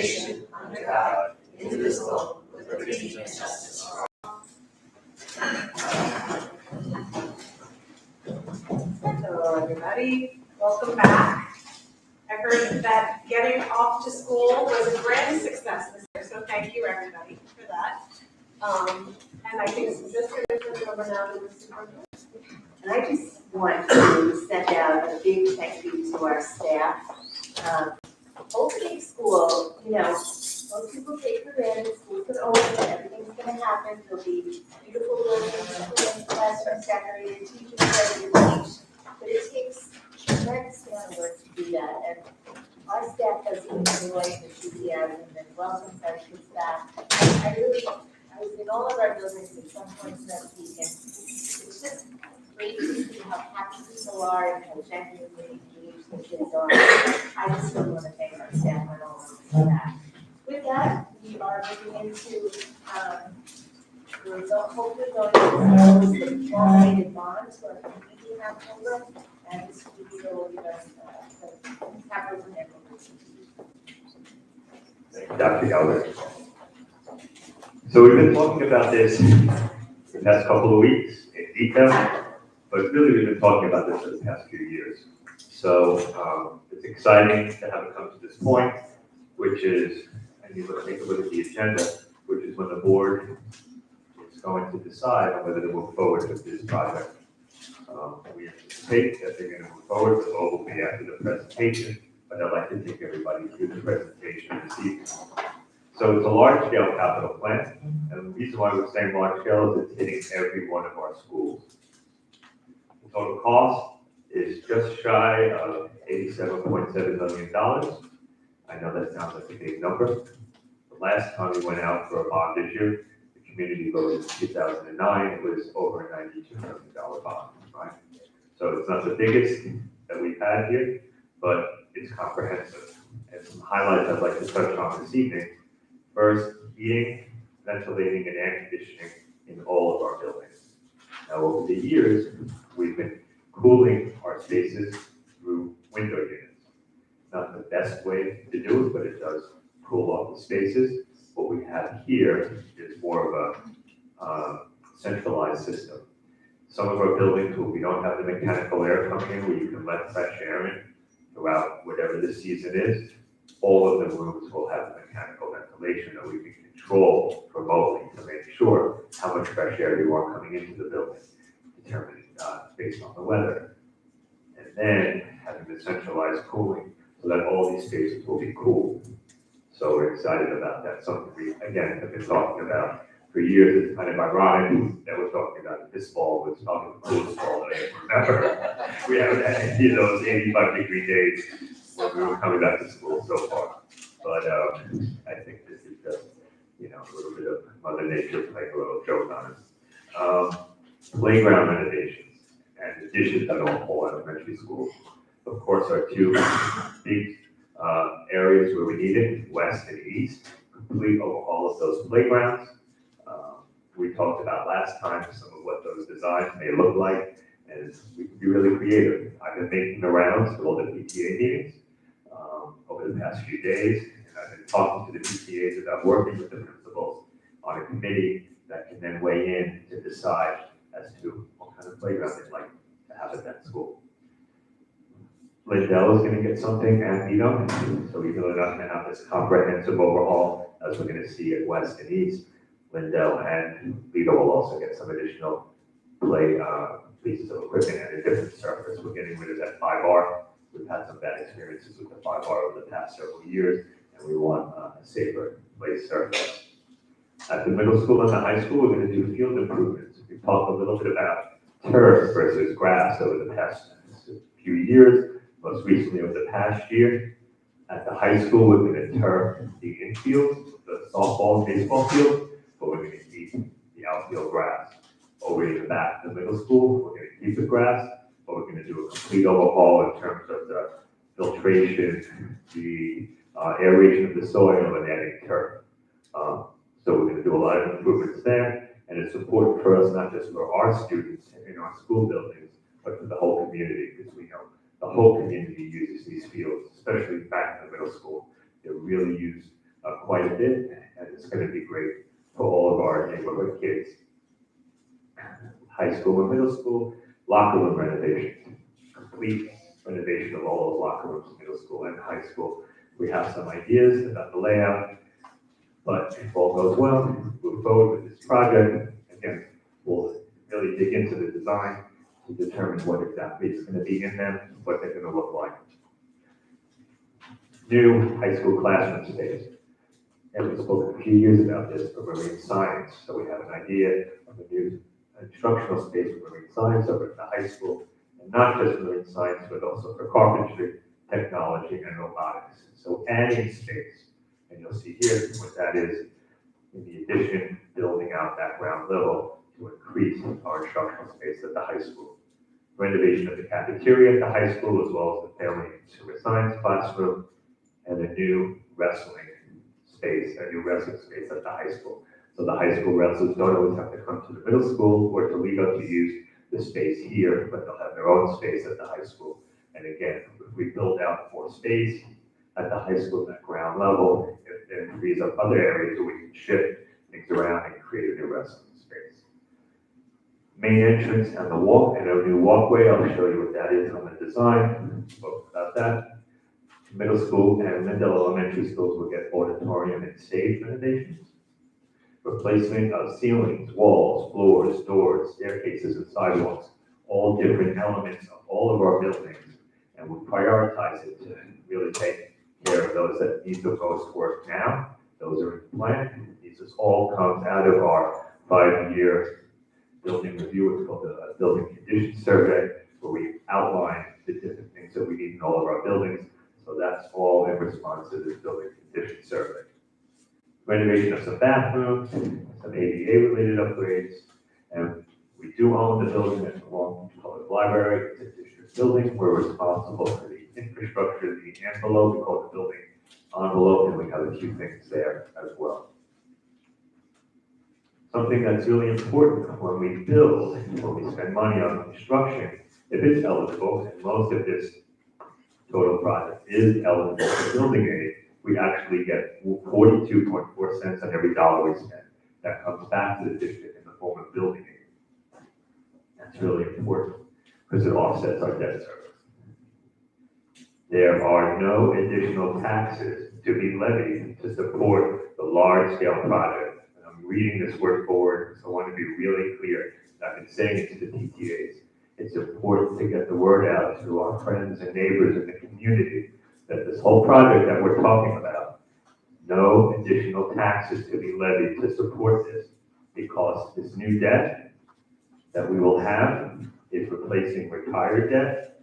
nation, under God, indivisible, with liberty and justice for all. Hello, everybody. Welcome back. I heard that getting off to school was a grand success this year, so thank you, everybody, for that. And I think it's just going to turn over now to the superintendent. And I just want to send out a big thank you to our staff. Opening school, most people take for granted school's going to open, everything's going to happen. There'll be beautiful buildings, classrooms decorated, teachers ready to teach. But it takes tremendous amount of work to do that. And our staff does it with joy and enthusiasm and welcomes our kids back. I was in all of our buildings at some point this week, and it's just great to see how happy people are and how genuinely engaged the kids are. I just really want to thank our staff and all of them for that. With that, we are moving into hopefully going to propose the nominated bond to our community map program, and this will give us the capital and Thank you, Dr. Galvin. So we've been talking about this the past couple of weeks in detail, but really we've been talking about this for the past few years. So it's exciting to have it come to this point, which is, and you take a look at the agenda, which is when the board is going to decide on whether to move forward with this project. We anticipate that they're going to move forward. The vote will be after the presentation, but I'd like to take everybody through the presentation this evening. So it's a large-scale capital plan, and the reason why we're saying large-scale is it's hitting every one of our schools. The total cost is just shy of $87.7 million. I know that sounds like a big number. The last time we went out for a bond issue, the community voted in 2009, it was over a $92 million bond, right? So it's not the biggest that we've had here, but it's comprehensive. And some highlights I'd like to touch on this evening. First, heating, ventilating, and air conditioning in all of our buildings. Now, over the years, we've been cooling our spaces through window units. Not the best way to do it, but it does cool off the spaces. What we have here is more of a centralized system. Some of our buildings where we don't have the mechanical air coming in, where you can let fresh air in throughout whatever the season is, all of the rooms will have mechanical ventilation that we can control remotely to make sure how much fresh air you want coming into the building, determined based on the weather. And then having the centralized cooling so that all these spaces will be cool. So we're excited about that. Something we, again, have been talking about for years. It's kind of ironic that we're talking about this fall was probably the coolest fall that I ever remember. We haven't had any of those 85-degree days when we were coming back to school so far. But I think this is just, a little bit of Mother Nature playing a little joke on us. Playground renovations and additions at all elementary schools. Of course, our two big areas where we need it, west and east, complete overhaul of those playgrounds. We talked about last time some of what those designs may look like, and we can be really creative. I've been making the rounds for all the PTA meetings over the past few days, and I've been talking to the PTAs about working with the principals on a committee that can then weigh in to decide as to what kind of playground they'd like to have at that school. Lindell is going to get something and Lido, so even though they're not going to have this comprehensive overhaul as we're going to see at west and east, Lindell and Lido will also get some additional pieces of equipment and a different surface. We're getting rid of that 5R. We've had some bad experiences with the 5R over the past several years, and we want a safer place surface. At the middle school and the high school, we're going to do field improvements. We talked a little bit about turf versus grass over the past few years, most recently over the past year. At the high school, we're going to turf the infield, the softball and baseball field, but we're going to keep the outfield grass. Over in the back of the middle school, we're going to keep the grass, but we're going to do a complete overhaul in terms of the filtration, the aeration of the soil, and adding turf. So we're going to do a lot of improvements there, and it's important for us, not just for our students in our school buildings, but for the whole community, because we know the whole community uses these fields, especially back in the middle school. They're really used quite a bit, and it's going to be great for all of our neighborhood kids. High school and middle school, locker room renovations, complete renovation of all those locker rooms, middle school and high school. We have some ideas about the layout, but if all goes well, move forward with this project. Again, we'll really dig into the design to determine what exactly is going to be in them, what they're going to look like. New high school classroom space. And we spoke a few years about this for marine science, so we have an idea of a new instructional space for marine science over at the high school, and not just marine science, but also for carpentry, technology, and robotics. So adding space, and you'll see here what that is in the addition, building out that ground level to increase our instructional space at the high school. Renovation of the cafeteria at the high school, as well as the family and consumer science classroom, and a new wrestling space, a new wrestling space at the high school. So the high school wrestlers don't always have to come to the middle school or Toledo to use the space here, but they'll have their own space at the high school. And again, if we build out more space at the high school at ground level, it then frees up other areas where we can shift things around and create a new wrestling space. Main entrance and the walk, and a new walkway, I'll show you what that is on the design, spoke about that. Middle school and Mendel Elementary schools will get auditorium and stage renovations. Replacement of ceilings, walls, floors, doors, staircases, and sidewalks, all different elements of all of our buildings. And we prioritize it to really take care of those that need the most work now. Those are in plan. This all comes out of our 5-year building review. It's called the Building Condition Survey, where we outline the different things that we need in all of our buildings. So that's all in response to this building condition survey. Renovation of some bathrooms, some ADA-related upgrades, and we do own the building that belongs to the public library. It's a district building. We're responsible for the infrastructure, the envelope, we call it the building envelope, and we have a few things there as well. Something that's really important when we build, when we spend money on construction, if it's eligible, and most of this total project is eligible for building aid, we actually get 42.4 cents on every dollar we spend. That comes back to the district in the form of building aid. That's really important because it offsets our debt service. There are no additional taxes to be levied to support the large-scale project. And I'm reading this word forward, so I want to be really clear. I've been saying it to the PTAs. It's important to get the word out to our friends and neighbors in the community that this whole project that we're talking about, no additional taxes to be levied to support this, because this new debt that we will have is replacing retired debt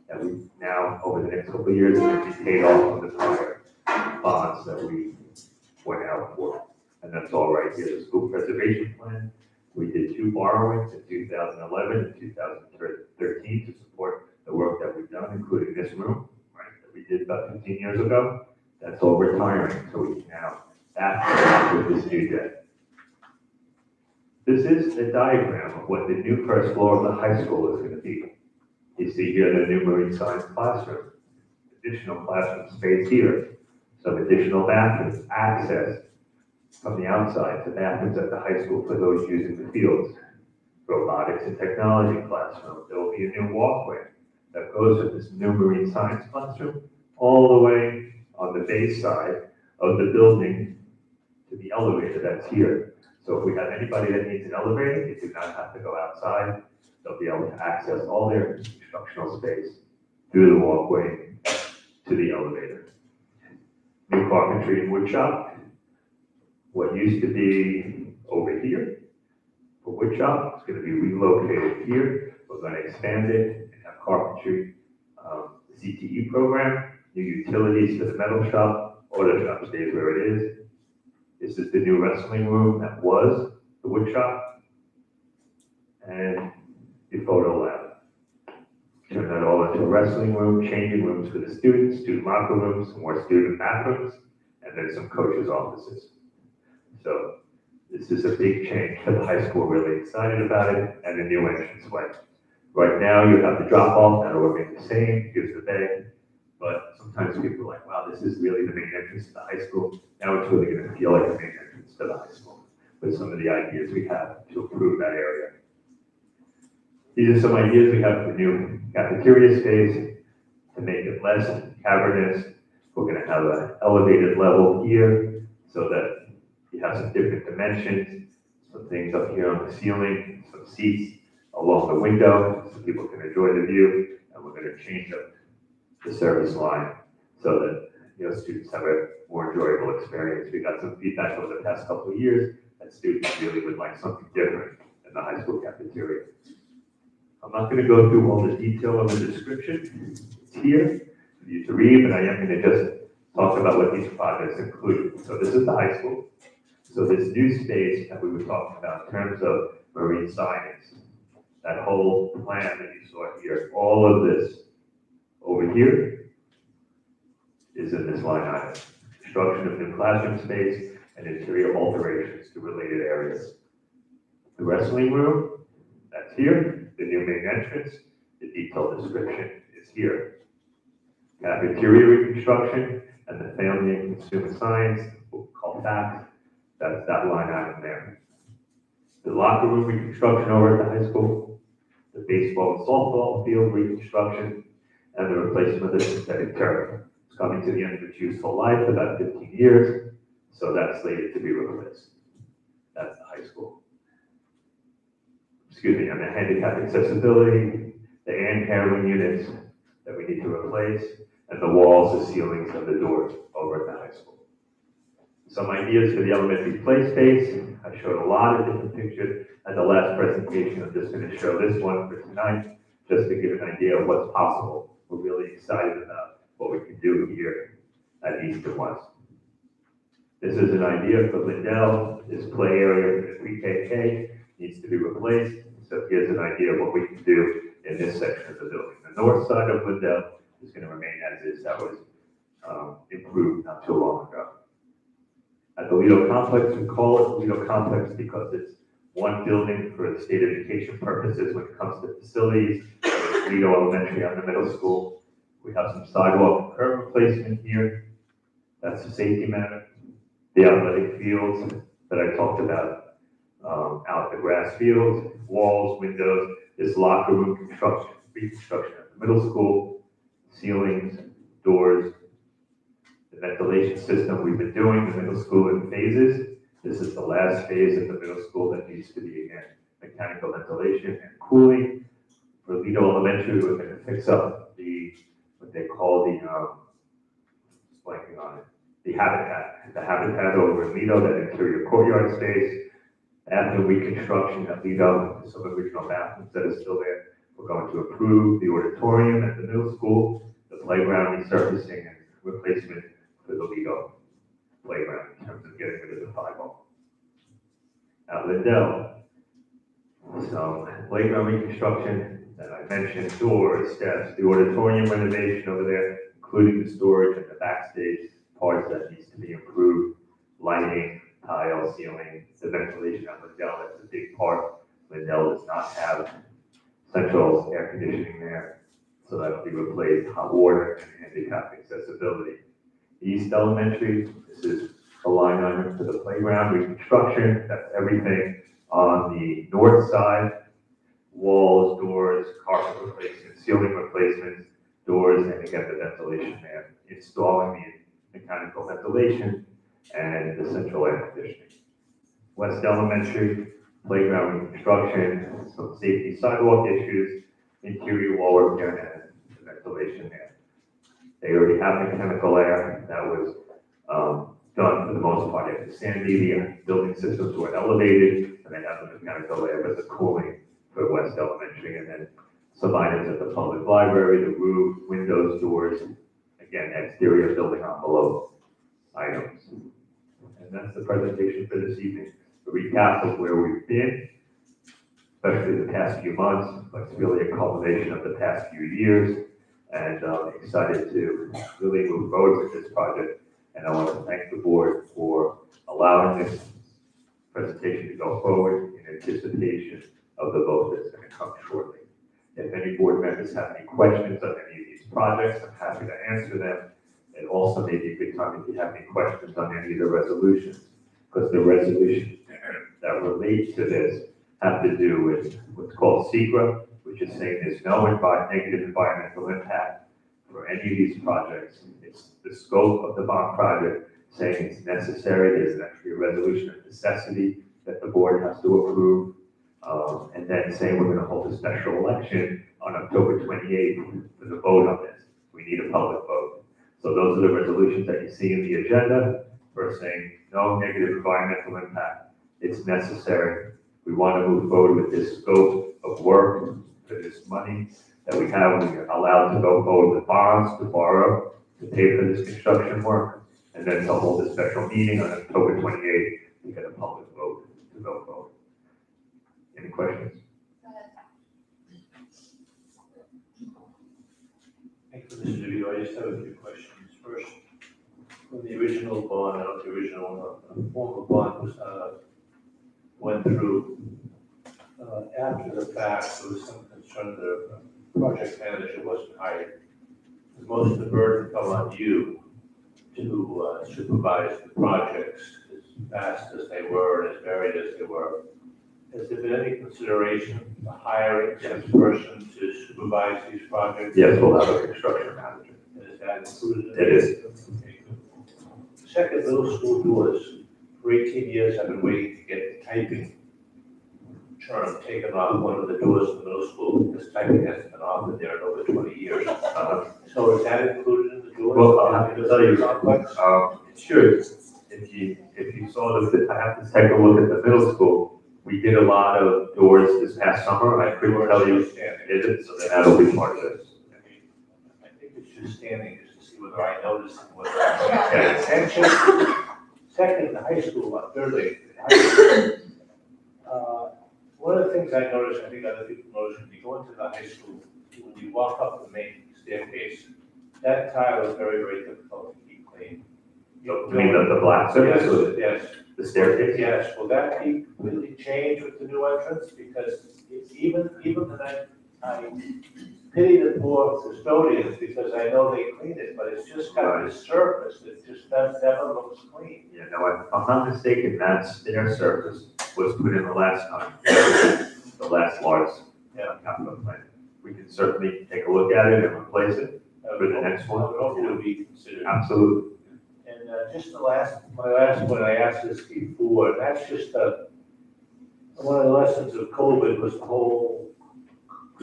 that we now, over the next couple of years, are going to be paid off on the prior bonds that we went out for. And that's all right here, the school preservation plan. We did 2 borrowings in 2011 and 2013 to support the work that we've done, including this room, right, that we did about 15 years ago. That's all retiring, so we can now back with this new debt. This is a diagram of what the new first floor of the high school is going to be. You see here the new marine science classroom, additional classroom space here, some additional bathrooms, access from the outside to bathrooms at the high school for those using the fields. Robotics and technology classroom. There will be a new walkway that goes with this new marine science classroom all the way on the base side of the building to the elevator that's here. So if we have anybody that needs an elevator, they do not have to go outside. They'll be able to access all their instructional space through the walkway to the elevator. New carpentry and wood shop. What used to be over here for wood shop is going to be relocated here. We're going to expand it and have carpentry, CTE program, new utilities for the metal shop. Auto shop stays where it is. This is the new wrestling room that was the wood shop, and the photo lab. Turn that all into a wrestling room, changing rooms for the students, student locker rooms, more student bathrooms, and then some coaches' offices. So this is a big change for the high school, really excited about it, and a new entranceway. Right now, you have the drop off, that'll remain the same, here's the bay, but sometimes people are like, wow, this is really the main entrance to the high school. Now it's really going to feel like a main entrance to the high school with some of the ideas we have to improve that area. These are some ideas we have for new cafeteria space to make it less cavernous. We're going to have an elevated level here so that you have some different dimensions, some things up here on the ceiling, some seats along the window so people can enjoy the view. And we're going to change up the service line so that students have a more enjoyable experience. We got some feedback over the past couple of years that students really would like something different in the high school cafeteria. I'm not going to go through all the detail of the description. It's here for you to read, but I am going to just talk about what these projects include. So this is the high school. So this new space that we were talking about in terms of marine science, that whole plan that you saw here, all of this over here is in this line item. Construction of new classroom space and interior alterations to related areas. The wrestling room, that's here. The new main entrance, the detailed description is here. Cafeteria reconstruction and the family and consumer science, what we call FACT, that's that line item there. The locker room reconstruction over at the high school, the baseball and softball field reconstruction, and the replacement of the synthetic turf. It's coming to the end of its useful life, about 15 years, so that's slated to be replaced. That's the high school. Excuse me, and the handicap accessibility, the and handling units that we need to replace, and the walls, the ceilings, and the doors over at the high school. Some ideas for the elementary play space. I showed a lot of different pictures at the last presentation. I'm just going to show this one for tonight, just to give an idea of what's possible. We're really excited about what we can do here at East and West. This is an idea for Lindell. This play area for the pre-KK needs to be replaced. So here's an idea of what we can do in this section of the building. The north side of Lindell is going to remain as is. That was improved not too long ago. At the Lido Complex, we call it Lido Complex because it's one building for the state education purposes when it comes to facilities. Lido Elementary on the middle school. We have some sidewalk and curb replacement here. That's a safety matter. The athletic fields that I talked about, out the grass fields, walls, windows, this locker room reconstruction at the middle school, ceilings, doors, the ventilation system we've been doing, the middle school in phases. This is the last phase of the middle school that needs to be, again, mechanical ventilation and cooling. For Lido Elementary, we're going to fix up what they call blanking on it, the habitat over in Lido, that interior courtyard space. After reconstruction at Lido, some original bathrooms that are still there. We're going to improve the auditorium at the middle school, the playground resurfacing and replacement for the Lido playground in terms of getting rid of the 5-ball. At Lindell, some playground reconstruction that I mentioned, doors, steps, the auditorium renovation over there, including the storage and the backstage parts that needs to be improved, lighting, tile, ceiling, the ventilation at Lindell, that's a big part. Lindell does not have central air conditioning there, so that'll be replaced. Hot water and handicap accessibility. East Elementary, this is a line item for the playground reconstruction. That's everything on the north side, walls, doors, carpet replacement, ceiling replacements, doors, and again, the ventilation there. Installing the mechanical ventilation and the central air conditioning. West Elementary, playground reconstruction, some safety sidewalk issues, interior wall repair, and the ventilation there. They already have mechanical air that was done for the most part at Sandy. The building systems were elevated, and they have the mechanical air, but the cooling for West Elementary, and then some items at the public library, the roof, windows, doors, again, exterior building envelope items. And that's the presentation for this evening. A recap of where we've been, especially the past few months, but it's really a culmination of the past few years, and excited to really move forward with this project. And I want to thank the board for allowing this presentation to go forward in anticipation of the vote that's going to come shortly. If any board members have any questions on any of these projects, I'm happy to answer them. And also maybe a good time if you have any questions on any of the resolutions, because the resolutions that relate to this have to do with what's called SECRA, which is saying there's no negative environmental impact for any of these projects. It's the scope of the bond project saying it's necessary. There's actually a resolution of necessity that the board has to approve. And then saying we're gonna hold a special election on October 28th for the vote on this. We need a public vote. So those are the resolutions that you see in the agenda. First saying no negative environmental impact. It's necessary. We want to move forward with this scope of work for this money that we have. We're allowed to go forward with bonds to borrow to pay for this construction work. And then to hold a special meeting on October 28th to get a public vote to go forward. Any questions? Thank you, Mr. DeVito. I just have a few questions. First, when the original bond, not the original, former bond was, went through, after the fact, there was some concern that the project manager wasn't hired. Most of the burden fell on you to supervise the projects as fast as they were and as varied as they were. Has there been any consideration of hiring such a person to supervise these projects? Yes, we'll have a construction manager. Is that included? It is. Okay, good. Second, middle school doors. For 18 years, I've been waiting to get the typing term taken off one of the doors in the middle school, because typing hasn't been offered there in over 20 years. So is that included in the doors? Well, I have to tell you, Complex? it should. If you saw I have to take a look at the middle school. We did a lot of doors this past summer. I couldn't tell you, is it? So then that'll be part of this. I think it's just standing just to see whether I noticed and whether I paid attention. Second, high school, thirdly, one of the things I noticed, I think other people noticed, when you go into the high school, when you walk up the main staircase, that tile is very, very difficult to keep clean. You mean the black surface or Yes, the staircase? yes. Will that be completely changed with the new entrance? Because it's even that I pity the poor custodians because I know they clean it, but it's just got this surface that just never looks clean. Yeah, no, if I'm not mistaken, that stair surface was put in the last time, the last large capital plan. We can certainly take a look at it and replace it for the next one. Hopefully it'll be considered. Absolutely. And just my last one, I asked this before, and that's just one of the lessons of COVID was the whole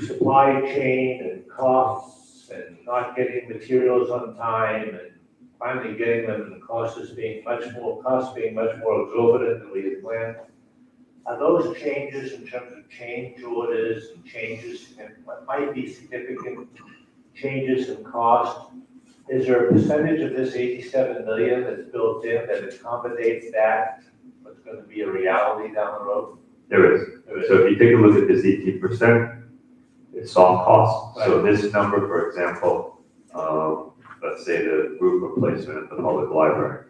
supply chain and costs and not getting materials on time and finally getting them and costs being much more exorbitant than we had planned. Are those changes in terms of change orders and changes, and what might be significant changes in cost? Is there a percentage of this 87 million that's built in that accommodates that, what's going to be a reality down the road? There is. So if you take a look at this 18%, it's soft costs. So this number, for example, let's say the roof replacement at the public library,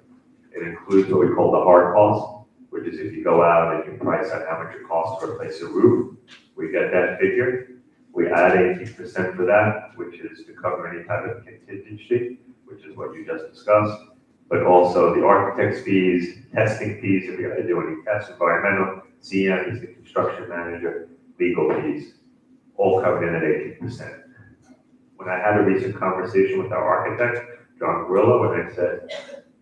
it includes what we call the hard cost, which is if you go out and you price out how much it costs to replace a roof, we get that figure. We add 18% for that, which is to cover any type of contingency, which is what you just discussed, but also the architect's fees, testing fees, if you got to do any tests, environmental, CM is the construction manager, legal fees, all covered in at 18%. When I had a recent conversation with our architect, John Grillo, when I said,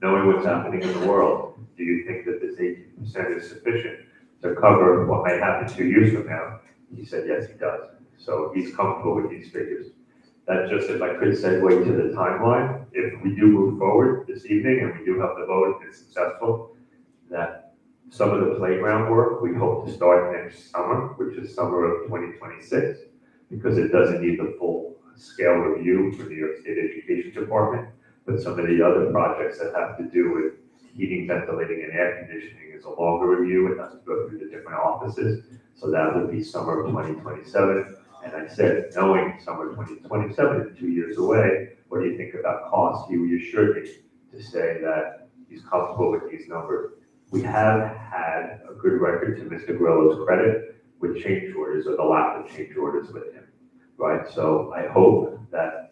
knowing what's happening in the world, do you think that this 18% is sufficient to cover what may happen 2 years from now? He said, yes, he does. So he's comfortable with these figures. That just, if I could segue to the timeline, if we do move forward this evening and we do have the vote and it's successful, that some of the playground work we hope to start next summer, which is summer of 2026, because it doesn't need the full scale review for New York State Education Department, but some of the other projects that have to do with heating, ventilating, and air conditioning is a longer review. It has to go through the different offices. So that would be summer of 2027. And I said, knowing summer 2027 is 2 years away, what do you think about cost? He reassured me to say that he's comfortable with these numbers. We have had a good record, to Mr. Grillo's credit, with change orders or the lack of change orders with him, right? So I hope that,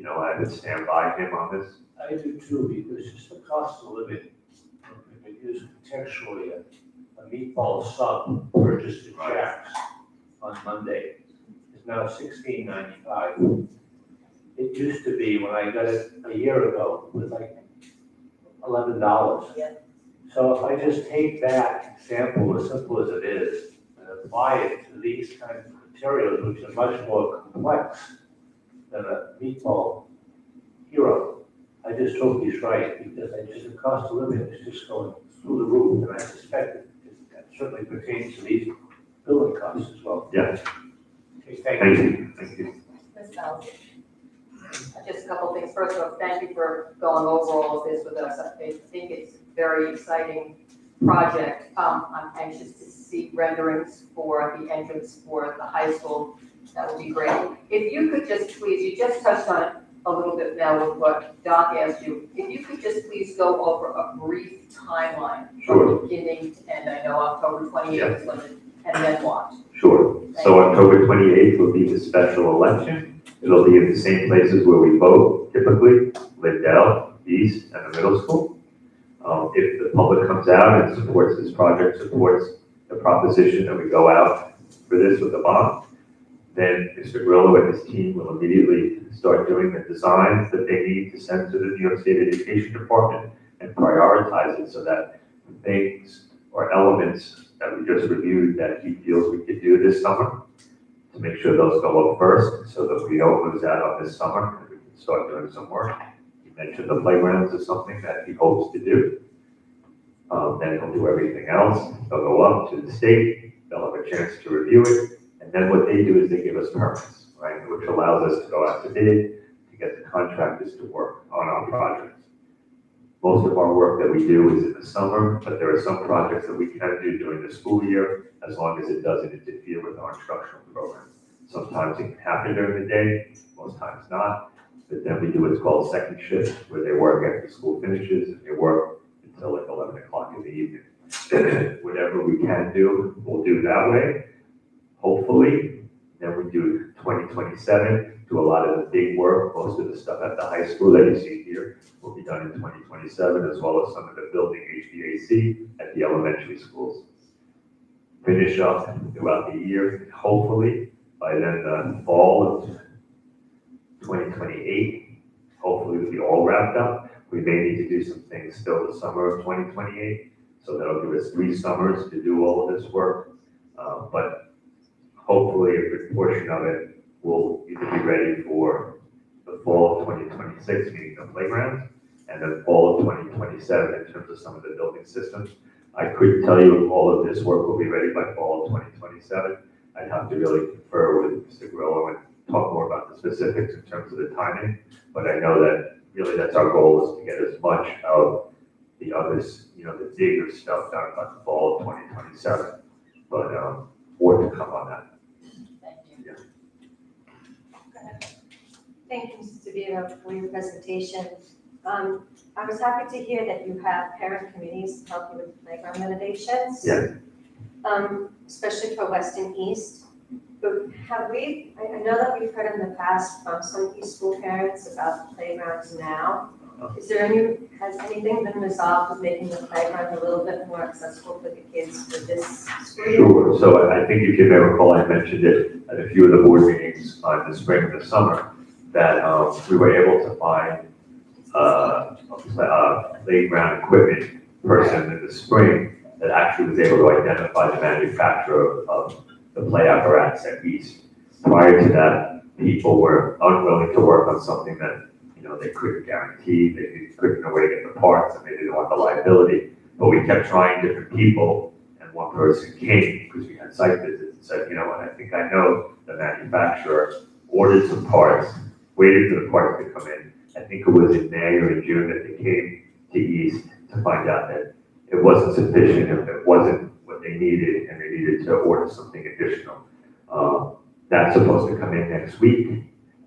I would stand by him on this. I do too, because just the cost of living, if it is contextually a meatball sub purchased at Jack's on Monday is now $16.95. It used to be, when I got it a year ago, it was like $11. Yeah. So if I just take that example, as simple as it is, and apply it to these kinds of materials, which are much more complex than a meatball hero, I just hope he's right, because the cost of living is just going through the roof, and I suspect that certainly pertains to these building costs as well. Yeah, Okay, thank thank you. you, thank you. Ms. Bowles? Just a couple things. First of all, thank you for going over all of this with us. I think it's a very exciting project. I'm anxious to see renderings for the entrance for the high school. That would be great. If you could just please, you just touched on it a little bit now with what Doc asked you. If you could just please go over a brief timeline Sure. from beginning to end. I know October 28th is when it, and then what? Sure. So October 28th will be the special election. It'll be in the same places where we vote typically, Liddell, East, and the middle school. If the public comes out and supports this project, supports the proposition that we go out for this with a bond, then Mr. Grillo and his team will immediately start doing the designs that they need to send to the New York State Education Department and prioritize it so that things or elements that we just reviewed that he feels we could do this summer, to make sure those go up first so that we don't lose out on this summer and we can start doing some work. He mentioned the playgrounds is something that he hopes to do. Then he'll do everything else. They'll go up to the state, they'll have a chance to review it, and then what they do is they give us permits, right? Which allows us to go out to bid, to get the contractors to work on our projects. Most of our work that we do is in the summer, but there are some projects that we can do during the school year, as long as it doesn't interfere with our instructional program. Sometimes it can happen during the day, most times not, but then we do what's called second shift, where they work after school finishes, and they work until like 11 o'clock in the evening. Whatever we can do, we'll do that way, hopefully. Then we do 2027, do a lot of the big work, most of the stuff at the high school that you see here will be done in 2027, as well as some of the building HVAC at the elementary schools. Finish up throughout the year, hopefully by then the fall of 2028, hopefully we'll be all wrapped up. We may need to do some things still the summer of 2028, so that'll give us 3 summers to do all of this work. But hopefully a good portion of it will either be ready for the fall of 2026, meaning the playgrounds, and then fall of 2027 in terms of some of the building systems. I couldn't tell you if all of this work will be ready by fall of 2027. I'd have to really confer with Mr. Grillo and talk more about the specifics in terms of the timing, but I know that really that's our goal, is to get as much of the others, the bigger stuff done by the fall of 2027. But more to come on that. Thank you. Thank you, Mr. DeVito, for your presentation. I was happy to hear that you have parent committees to help you with playground renovations. Yeah. Especially for West and East. But I know that we've heard in the past from some East school parents about the playgrounds now. Has anything been resolved with making the playground a little bit more accessible for the kids for this school year? Sure. So I think if you may recall, I mentioned it at a few of the board meetings in the spring and the summer, that we were able to find a playground equipment person in the spring that actually was able to identify the manufacturer of the play apparatus at East. Prior to that, people were unwilling to work on something that they couldn't guarantee, they couldn't know where to get the parts, and they didn't want the liability. But we kept trying different people, and one person came because we had site visits and said, what, I think I know the manufacturer, ordered some parts, waited for the parts to come in. I think it was in May or in June that they came to East to find out that it wasn't sufficient, if it wasn't what they needed, and they needed to order something additional. That's supposed to come in next week,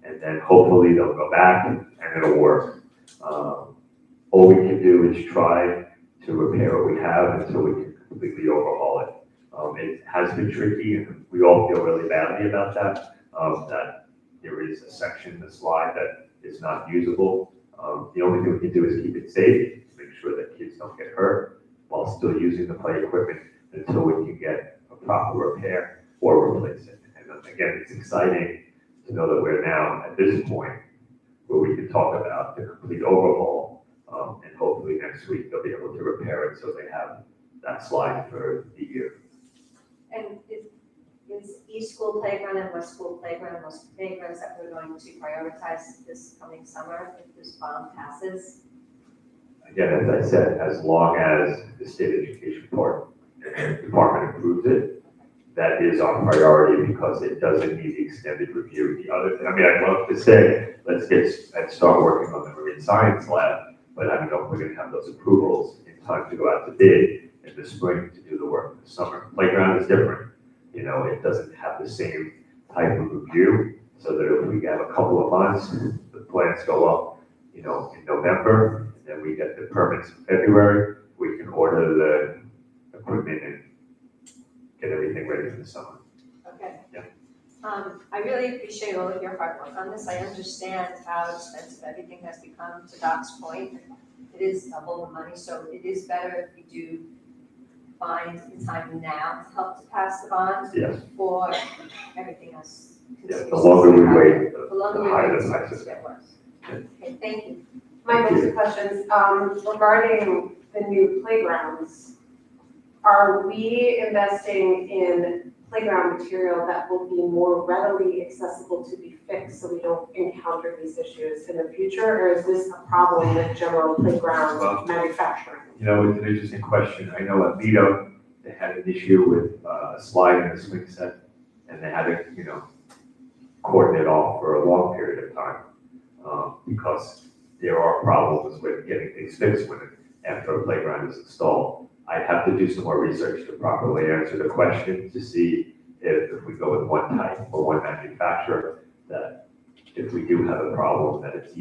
and then hopefully they'll go back and it'll work. All we can do is try to repair what we have until we can completely overhaul it. It has been tricky, and we all feel really badly about that, that there is a section in the slide that is not usable. The only thing we can do is keep it safe, make sure that kids don't get hurt while still using the play equipment until we can get a proper repair or replace it. And again, it's exciting to know that we're now at this point where we can talk about the complete overhaul, and hopefully next week they'll be able to repair it so they have that slide for the year. And is East School Playground and West School Playground, most playgrounds that we're going to prioritize this coming summer if this bond passes? Again, as I said, as long as the state education department approves it, that is our priority because it doesn't need the extended review. The other thing, I mean, I'd love to say, let's start working on the marine science lab, but I don't know if we're gonna have those approvals in time to go out to bid in the spring to do the work in the summer. Playground is different. You know, it doesn't have the same type of review, so that if we have a couple of months, the plans go up, you know, in November, and then we get the permits in February, we can order the equipment and get everything ready for the summer. Okay. Yeah. I really appreciate all of your hard work on this. I understand how expensive everything has become, to Doc's point. It is double the money, so it is better if we do find the time now to help to pass the bond Yes, before everything else yes, continues. the longer we wait, The the longer we higher wait, the the prices. get worse. Okay, thank you. My next two questions, regarding the new playgrounds, are we investing in playground material that will be more readily accessible to be fixed so we don't encounter these issues in the future? Or is this a problem with general playground Well, manufacturing? You know, it's an interesting question. I know at Lido, they had an issue with a slide in the swing set, and they had to, you know, cordon it off for a long period of time, because there are problems with getting things fixed after a playground is installed. I'd have to do some more research to properly answer the question to see if we go with one type or one manufacturer, that if we do have a problem, that it's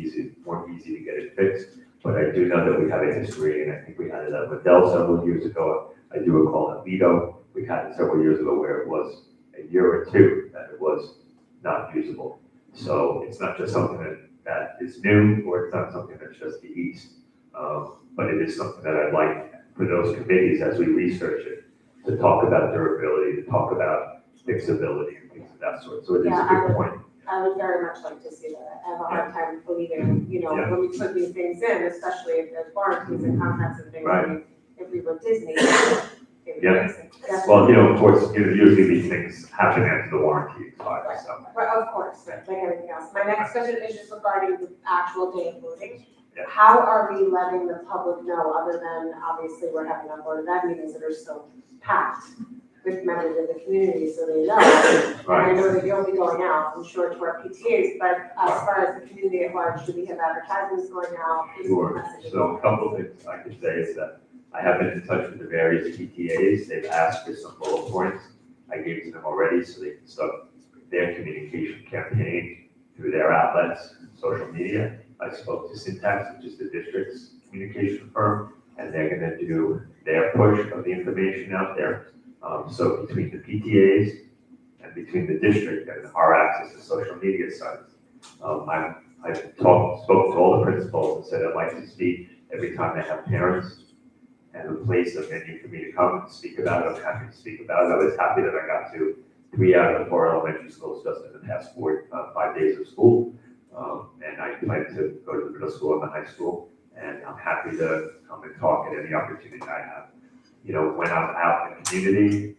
more easy to get it fixed. But I do know that we have a history, and I think we had it at Liddell several years ago. I do recall at Lido, we had it several years ago where it was a year or two that it was not usable. So it's not just something that is new, or it's not something that's just the East. But it is something that I'd like for those committees as we research it, to talk about durability, to talk about fixability and things of that sort. So it is a good point. I would very much like to see that. I have a hard time believing, you know, Yeah. when we put these things in, especially if there's warranties and contracts and things. Right. I mean, if we were Disney, it would Yeah. make sense. Well, you know, of course, you know, usually these things happen after the warranty expires, so. Right, of course, like everything else. My next question is just regarding the actual day of voting. Yeah. How are we letting the public know, other than obviously we're having our board of ed meetings that are still packed with members of the community, so they know. And I know that you'll be going out, I'm sure, to our PTAs, but as far as the community at large, do we have advertisements going out? Sure. Messages? So a couple of things I could say is that I have been in touch with the various PTAs. They've asked for some bullet points. I gave to them already so they can start their communication campaign through their outlets, social media. I spoke to Syntax, which is the district's communication firm, and they're gonna do their push of the information out there. So between the PTAs and between the district and our access to social media sites, I've spoke to all the principals and said I'd like to speak every time they have parents and a place, a venue for me to come and speak about it. I'm happy to speak about it. I was happy that I got to 3 out of the 4 elementary schools just in the past 5 days of school. And I plan to go to the middle school and the high school, and I'm happy to come and talk at any opportunity I have. You know, when I'm out in the community,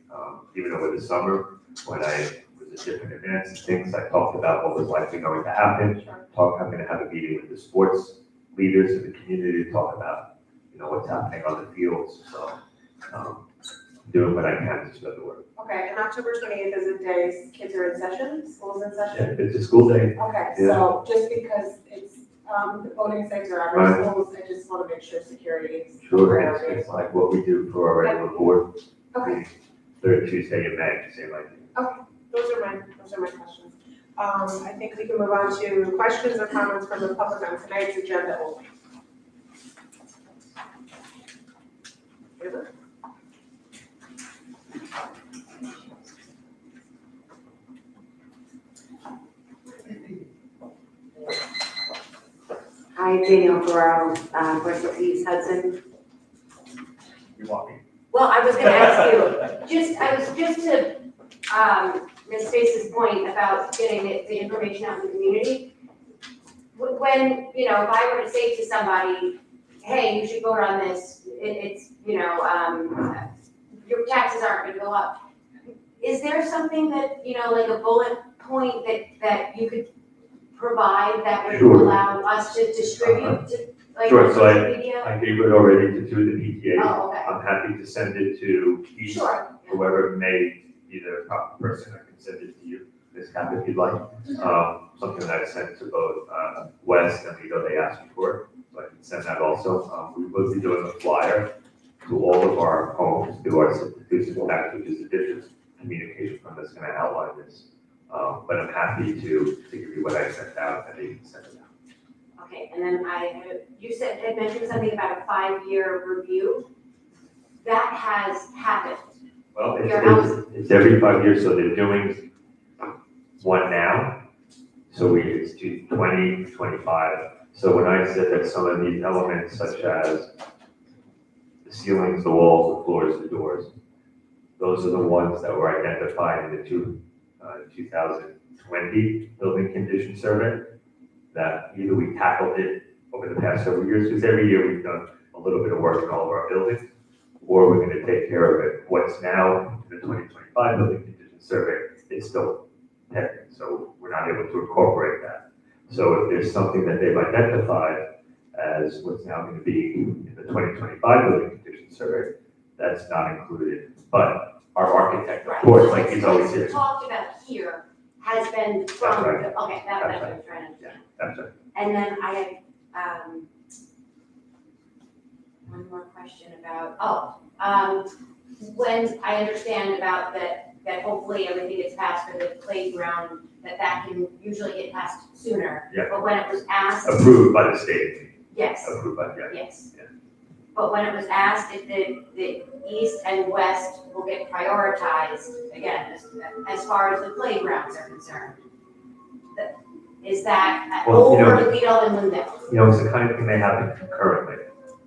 even over the summer, when I was at different events and things, I talked about what was likely going to happen. I'm gonna have a meeting with the sports leaders in the community to talk about, you know, what's happening on the fields. So, doing what I can to spread the word. Okay, and October 28th is a day kids are in session, school's in Yeah, session? it's a school day. Okay, Yeah. so just because it's, the voting sites are at our schools, I just want to make sure security is. Sure, it's like what we do for our regular board. Okay. Third Tuesday in May, same like. Those are my questions. I think we can move on to questions or comments from the public on tonight's agenda only. Hi, Hi, Daniel Ferraro, 46 East Hudson. You want me? Well, I was gonna ask you, just to, Ms. Stace's point about getting the information out in the community. When, you know, if I were to say to somebody, hey, you should vote on this, it's, you know, your taxes aren't gonna go up. Is there something that, you know, like a bullet point that you could provide that would Sure. allow us to distribute to, like, Sure, on so I- social media? I gave it already to two of the PTAs. Oh, okay, I'm happy to send it to each, sure. whoever may be the proper person. I can send it to you, Ms. Cap, if you'd like. Something that I sent to both West and Lido, they asked me for, so I can send that also. We will be doing a flyer to all of our homes, through our substitution tax, which is a district communication fund that's gonna outline this. But I'm happy to give you what I sent out, and they can send it out. Okay, and then you had mentioned something about a 5-year review. That has happened. Well, Your house- it's every 5 years, so they're doing one now. So it's to 2025. So when I said that some of these elements, such as the ceilings, the walls, the floors, the doors, those are the ones that were identified in the 2020 building condition survey, that either we tackled it over the past several years, because every year we've done a little bit of work in all of our buildings, or we're gonna take care of it. What's now in the 2025 building condition survey is still pending, so we're not able to incorporate that. So if there's something that they've identified as what's now gonna be in the 2025 building condition survey, that's not included. But our architect, of course, like he's always What we here. talked about here has been from, right. okay, that's what I'm trying to understand. That's it. And then I have, one more question about, when I understand about that hopefully everything gets passed for the playground, that can usually get passed sooner. Yeah. But when it was asked, Approved by the state, yes, approved by, yeah. yes. Yeah. But when it was asked if the east and west will get prioritized, again, as far as the playgrounds are concerned, is that Well, you know- over Lido and Lindell? You know, it's the kind of thing they happen concurrently,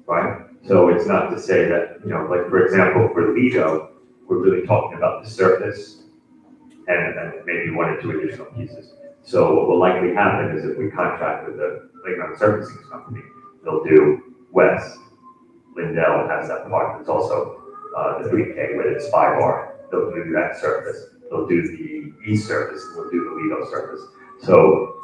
right? So it's not to say that, you know, like, for example, for Lido, we're really talking about the surface and maybe one or two additional pieces. So what will likely happen is if we contract with the playground surfacing company, they'll do West. Lindell has that part. It's also the 3K where it's 5R. They'll do that surface. They'll do the east surface, and they'll do the Lido surface. So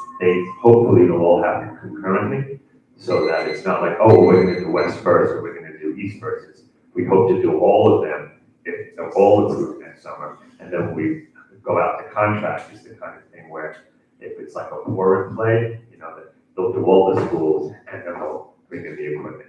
hopefully it'll all happen concurrently, so that it's not like, oh, we're gonna do west first, or we're gonna do east first. We hope to do all of them, if they're all approved next summer, and then we go out to contract, is the kind of thing where if it's like a pour and play, you know, that they'll do all the schools, and then they'll bring in the equipment.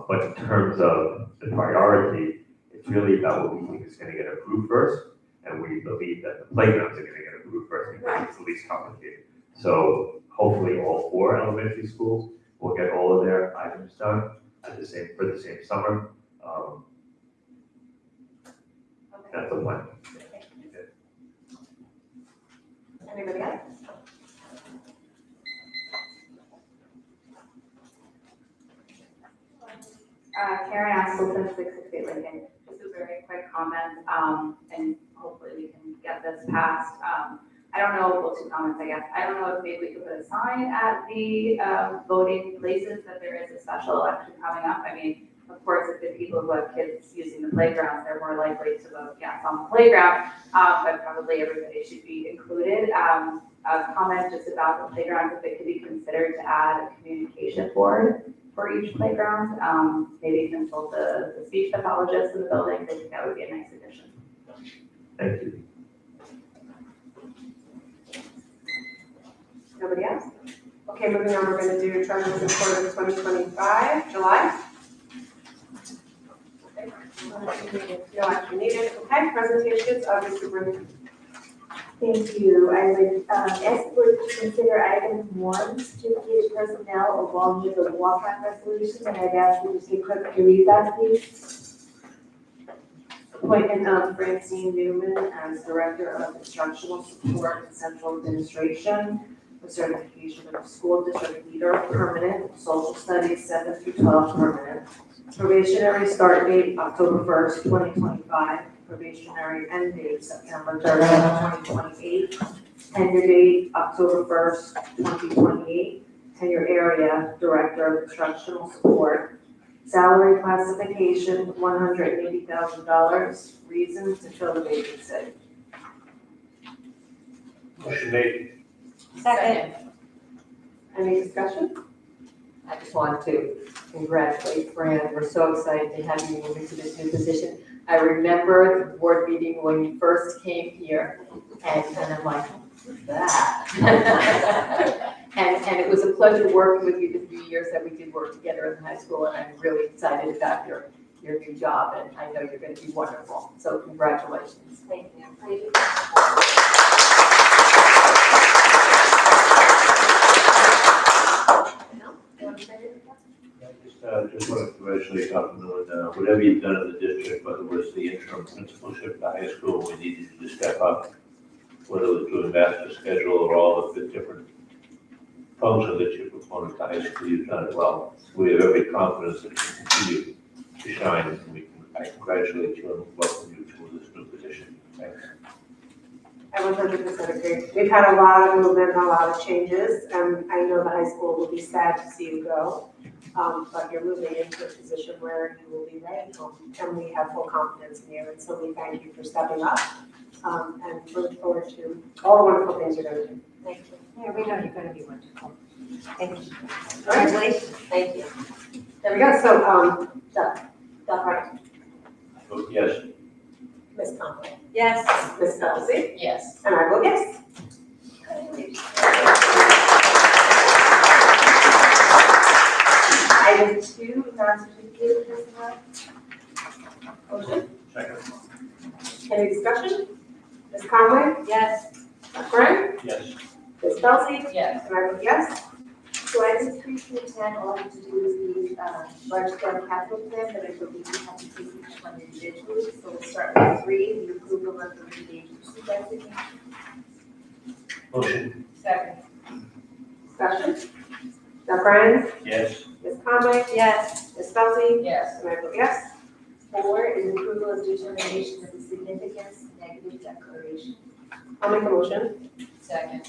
But in terms of the priority, it's really about what we think is gonna get approved first, and we believe that the playgrounds are gonna get approved first, because it's the least complicated. So hopefully all 4 elementary schools will get all of their items done for the same summer. That's the plan. Anybody else? Karen Axelson, 668 Lincoln. Just a very quick comment, and hopefully we can get this passed. I don't know, well, 2 comments, I guess. I don't know if maybe we could put a sign at the voting places that there is a special election coming up. I mean, of course, if the people who have kids using the playgrounds, they're more likely to vote yes on the playground, but probably everybody should be included. A comment just about the playgrounds, if it could be considered to add a communication board for each playground, maybe consult the speech pathologist in the building. I think that would be a nice addition. Thank you. Nobody else? Okay, moving on, we're gonna do treasurer's report of 2025, July. No action needed, okay, presentations of the superintendent. Thank you. I would ask the board to consider item 1, certificated personnel along with the walk-on resolution, and I'd ask you to take clerk to read that, please. Appointment of Francine Newman as Director of Instructional Support and Central Administration. for certification of school district leader, permanent, social studies 7 through 12, permanent. Probationary start date, October 1st, 2025. Probationary end date, September 30th, 2028. Tenure date, October 1st, 2028. Tenure area, Director of Instructional Support. Salary classification, $180,000. Reason to fill the vacancy. Motion made. Second. Any discussion? I just want to congratulate Fran. We're so excited to have you move into this new position. I remember the board meeting when you first came here, and I'm like, what's that? And it was a pleasure working with you the few years that we did work together in high school, and I'm really excited about your new job, and I know you're going to be wonderful. So congratulations. Thank you. I just want to congratulate Dr. Miller, whatever you've done in the district, whether it was the interim principalship at the high school, we needed you to step up, whether it was doing master schedule or all of the different functions that you performed at the high school, you've done it well. We have every confidence that you continue to shine, and I congratulate you and welcome you to this new position. Thanks. I 100% agree. We've had a lot of movement, a lot of changes, and I know the high school will be sad to see you go. But you're moving into a position where you will be right at home, and we have full confidence in you, and so we thank you for stepping up, and look forward to all the wonderful things you're going to do. Thank you. Yeah, we know you're gonna be wonderful. Thank you. Congratulations. Thank you. There we go, so, Doc Wright, Vote yes. Ms. Conway, Yes. Ms. Kelsey, Yes. and I vote yes. Item 2, non-certificated personnel. Motion, Second. any discussion? Ms. Conway, Yes. Dr. Wright, Yes. Ms. Kelsey, Yes. and I vote yes. So items 3 through 10, all have to do with the large-scale capital plan, but I believe we have to take each one individually. So we'll start with 3, the approval of the lead agency designation. Motion. Second. Discussion? Dr. Ryan, Yes. Ms. Conway, Yes. Ms. Kelsey, Yes. and I vote yes. 4 is approval of determination of the significance negative declaration. I'll make a motion. Second.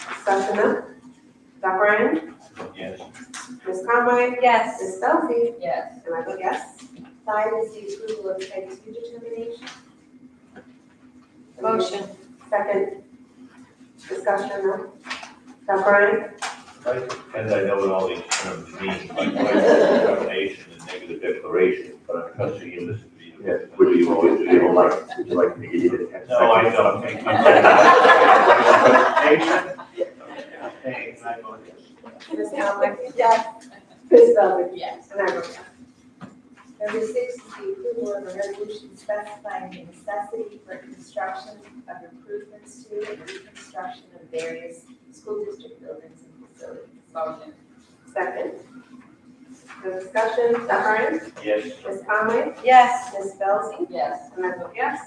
Discussion now? Dr. Ryan, Yes. Ms. Conway, Yes. Ms. Kelsey, Yes. and I vote yes. 5 is the approval of type 2 determination. Motion. Second. Discussion now? Dr. Ryan, And I know what all these terms mean, like determination and negative declaration, but I'm trusting you listen to you. Yeah, would you always, would you like me to give you the 10 seconds? No, I don't, thank you. Thanks, I vote yes. Ms. Conway, Yes. Ms. Kelsey, Yes. and I vote yes. Number 6 is the approval of a resolution specifying the necessity for construction of improvements to and reconstruction of various school district buildings and facilities. Motion. Second. No discussion? Dr. Ryan, Yes. Ms. Conway, Yes. Ms. Kelsey, Yes. and I vote yes.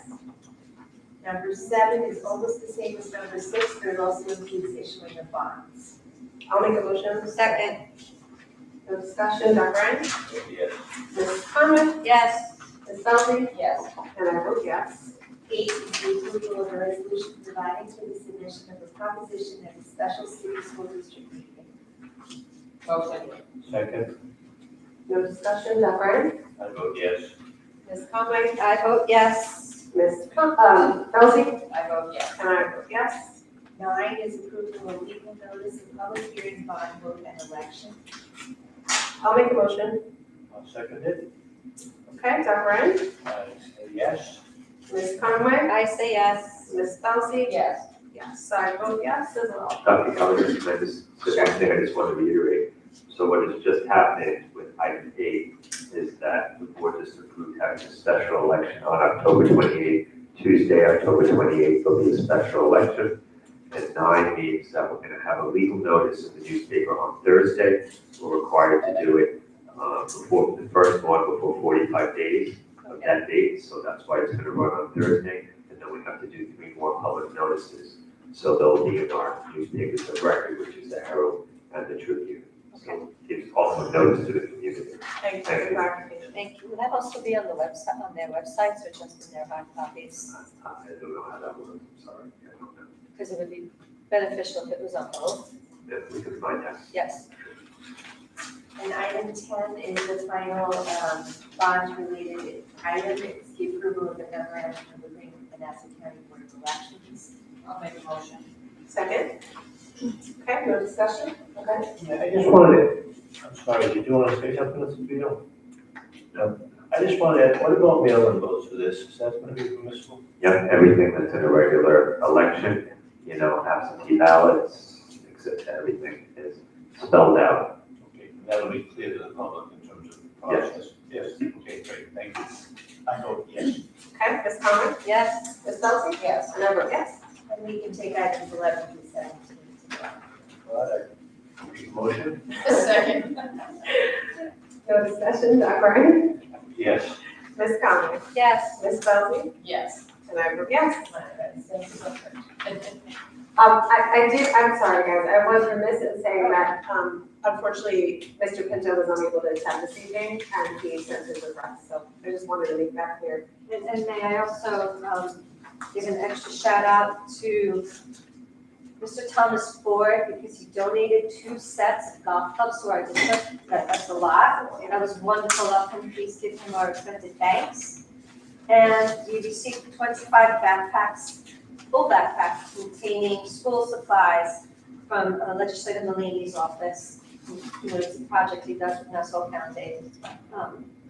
Number 7 is almost the same as number 6, but it also includes issuing of bonds. I'll make a motion. Second. No discussion? Dr. Ryan, Yes. Ms. Conway, Yes. Ms. Kelsey, Yes. and I vote yes. 8 is the approval of a resolution providing for the submission of a proposition at a special city school district meeting. Motion. Second. No discussion? Dr. Ryan, I vote yes. Ms. Conway, I vote yes. Ms. Kelsey, I vote yes. and I vote yes. 9 is approval of legal notice of public hearing, bond vote, and election. I'll make a motion. I'll second it. Okay, Dr. Ryan, I say yes. Ms. Conway, I say yes. Ms. Kelsey, Yes. yes, I vote yes as well. Dr. Keller, can I just, one thing I just want to reiterate. So what has just happened with item 8 is that the board just approved having a special election on October 28th. Tuesday, October 28th, there'll be a special election. And 9 means that we're going to have a legal notice in the newspaper on Thursday. We're required to do it before the first one, before 45 days of that date. So that's why it's going to run on Thursday. And then we have to do 3 more public notices So they'll be in our newspapers of record, which is the Herald and the Tribune. So it's also notice to the community. Thank you for the clarification. Thank you. Will that also be on the website, on their websites, or just in their hard copies? I don't know how that works, I'm sorry, I don't know. Because it would be beneficial if it was on both. If we could find that. Yes. And item 10 is the final bond-related item. It's the approval of the memorandum of agreement with the Nassau County Board of Elections. I'll make a motion. Second? Okay, no discussion? Okay. Yeah, I just wanted to, I'm sorry, did you want to say something, Mr. Vito? No. I just wanted to add, what about mail-in votes for this? Is that going to be permissible? Yeah, everything that's in a regular election, you know, absentee ballots, except everything is spelled out. Okay, that'll be clear to the public in terms of the process. Yes, okay, great, thank you. I vote yes. Okay, Ms. Conlon? Yes. Ms. Delsey? Yes. And I vote yes. And we can take items 11 through 17 as well. All right, make a motion? Second. No discussion, Dr. Ryan? Yes. Ms. Conlon? Yes. Ms. Delsey? Yes. And I vote yes. I'm sorry, guys, I was remiss in saying that, unfortunately, Mr. Pinto was unable to attend this evening, and he sent his regrets, so I just wanted to make that clear. And may I also give an extra shout out to Mr. Thomas Ford, because he donated 2 sets of golf clubs to our district. That's a lot. That was wonderful of him. Please give him our extended thanks. And we received 25 backpacks, full backpacks containing school supplies from Legislator Mulaney's office. You know, it's a project he does with Nassau County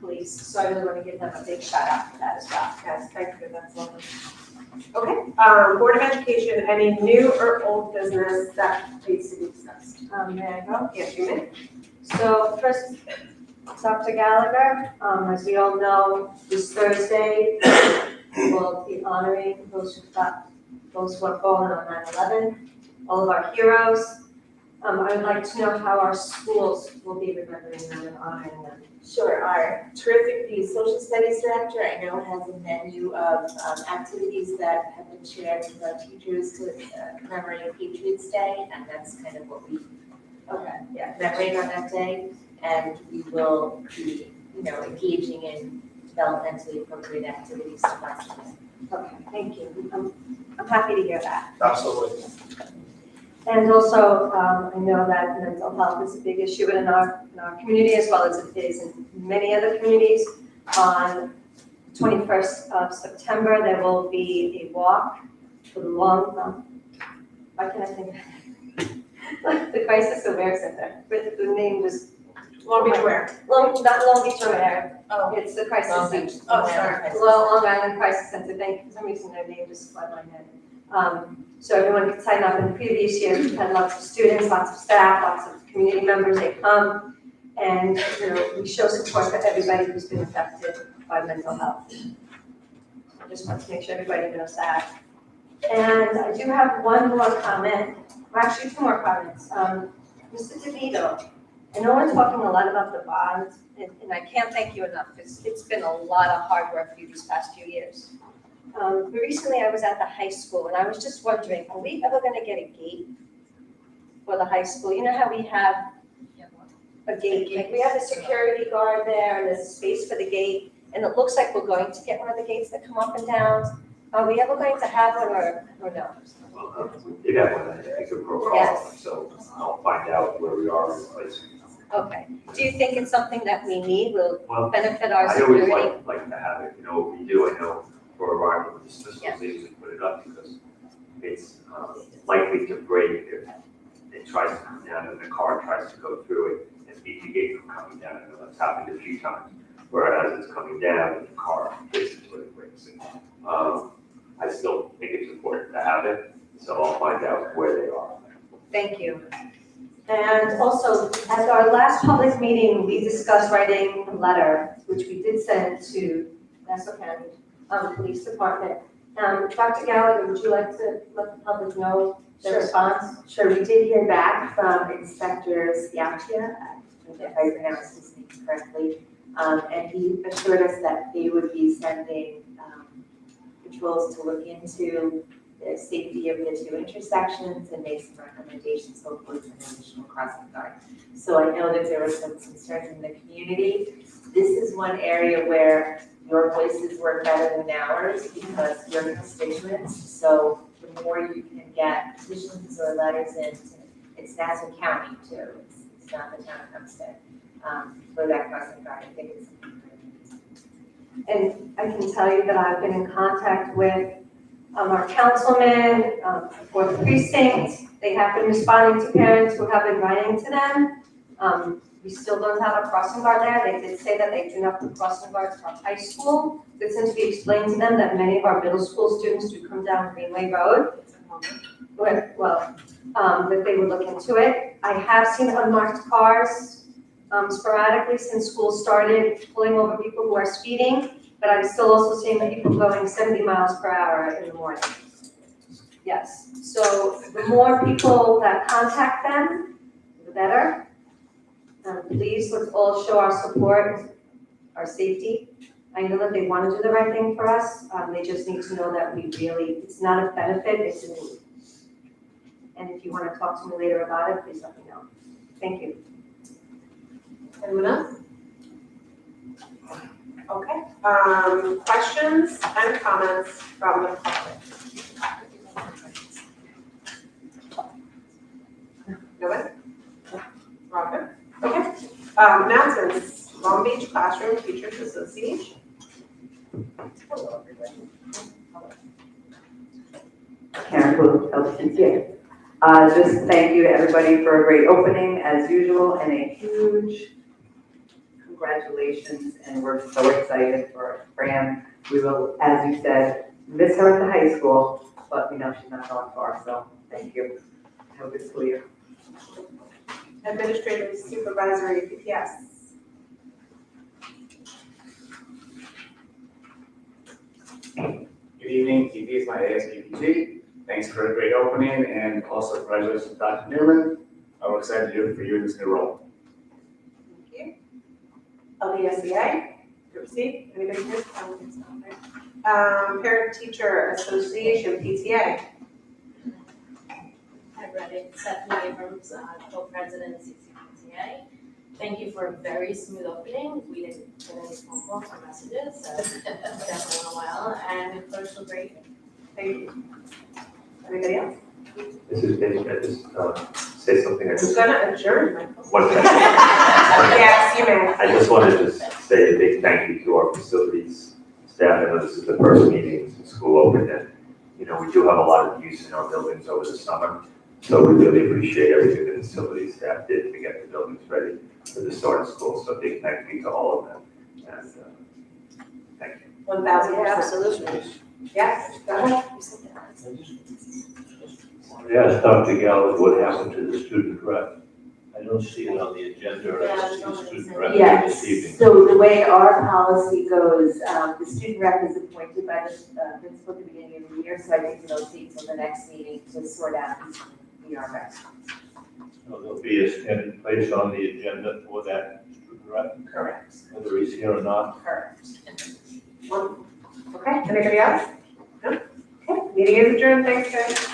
Police. So I really want to give them a big shout out for that as well. Yes, thank you, that's lovely. Okay, Board of Education, any new or old business that needs to be discussed? May I go? Yes, you may. So first, Dr. Gallagher, as we all know, this Thursday, we'll be honoring those who have fallen on 9/11, all of our heroes. I would like to know how our schools will be remembering them and honoring them. Sure, our terrific, the social studies director, I know has a menu of activities that have been shared with our teachers to commemorate Patriots Day, and that's kind of what we commemorate on that day. And we will be, you know, engaging in developmentally appropriate activities to our students. Okay, thank you. I'm happy to hear that. Absolutely. And also, I know that mental health is a big issue in our community, as well as it is in many other communities. On 21st of September, there will be a walk for the why can't I think of it? The Crisis Aware Center, but the name was Long Beach Aware. not Long Beach Aware. Oh. It's the Crisis. Long Beach. Oh, sorry. Long Island Crisis Center, thank you, for some reason their name just fled my head. So everyone could sign up. In previous years, we've had lots of students, lots of staff, lots of community members, they come, and, you know, we show support for everybody who's been affected by mental health. I just want to make sure everybody knows that. And I do have one more comment, or actually 2 more comments. Mr. DeVito, I know we're talking a lot about the bonds, and I can't thank you enough, because it's been a lot of hard work for you these past few years. Recently, I was at the high school, and I was just wondering, are we ever gonna get a gate for the high school? You know how we have a gate, like we have a security guard there, and there's a space for the gate, and it looks like we're going to get one of the gates that come up and down. Are we ever going to have one, or no? Well, we did have one, I think, a protocol, Yes. so I'll find out where we are in place. Okay. Do you think it's something that we need, will Well, benefit our I always security? like to have it, you know, what we do, I know for arrival with dismissal, Yeah. they usually put it up because it's likely to break if it tries to come down and the car tries to go through it and beat the gate from coming down. I know that's happened a few times, whereas it's coming down and the car hits it when it breaks it. I still think it's important to have it, so I'll find out where they are. Thank you. And also, at our last public meeting, we discussed writing a letter, which we did send to Nassau County Police Department. Dr. Gallagher, would you like to let the public know the response? Sure, we did hear back from Inspector Sciaccia, if I pronounced his name correctly, and he assured us that they would be sending patrols to look into the safety of the two intersections and make some recommendations, hopefully for an additional crossing guard. So I know that there were some concerns in the community. This is one area where your voices work better than ours because you're constituents. So the more you can get petitions or letters in, it's Nassau County too. It's not the town of Hempstead. For that crossing guard, I think it's. And I can tell you that I've been in contact with our councilman for the precinct. They have been responding to parents who have been writing to them. We still don't have a crossing guard there. They did say that they do not put crossing guards for high school. It's meant to be explained to them that many of our middle school students do come down Greenway Road. Well, that they would look into it. I have seen unmarked cars sporadically since school started, pulling over people who are speeding, but I'm still also seeing people going 70 miles per hour in the morning. Yes, so the more people that contact them, the better. Please, let's all show our support, our safety. I know that they want to do the right thing for us. They just need to know that we really, it's not a benefit, it's a need. And if you want to talk to me later about it, please let me know. Thank you. Anyone else? Okay, questions and comments from the public? No one? Robert? Okay. Announcements, Long Beach Classroom Teachers Association. Hello, everybody. Karen Booth, LCTA. Just thank you to everybody for a great opening as usual and a huge congratulations, and we're so excited for Fran. We will, as you said, miss her at the high school, but we know she's not going far, so thank you. Have a good school year. Administrative Supervisory PPS. Good evening, TP is my ASPPG. Thanks for a great opening, and also congratulations, Dr. Newman. I'm excited for you in this new role. Thank you. LDSEA, Group C, anybody here? I don't think so, right? Parent Teacher Association, PTA. Hi, Brett. Stephanie Abrams, co-president of CCPTA. Thank you for a very smooth opening. We didn't get any phone calls or messages, so definitely went well, and the coach was great. Thank you. Anybody else? This is Dave, I just say something. I I'm just gonna adjourn, Michael. one second. Yes, you may. I just wanted to say a big thank you to our facilities staff. I know this is the first meeting since school opened, and we do have a lot of use in our buildings over the summer. So we really appreciate everything that the facilities staff did to get the buildings ready for the start of school. So big thank you to all of them. And thank you. 1,000%. Absolutely. Yes, go ahead. I asked Dr. Gallagher what happened to the student rep. I don't see it on the agenda or I see the student rep this evening. Yes, so the way our policy goes, the student rep is appointed by the principal at the beginning of the year, so I think they'll see until the next meeting to sort out the reps. So there'll be a standing place on the agenda for that student rep, Correct. whether he's here or not. Correct. Wonderful. Okay, anybody else? No? Okay, meeting is adjourned. Thanks, guys.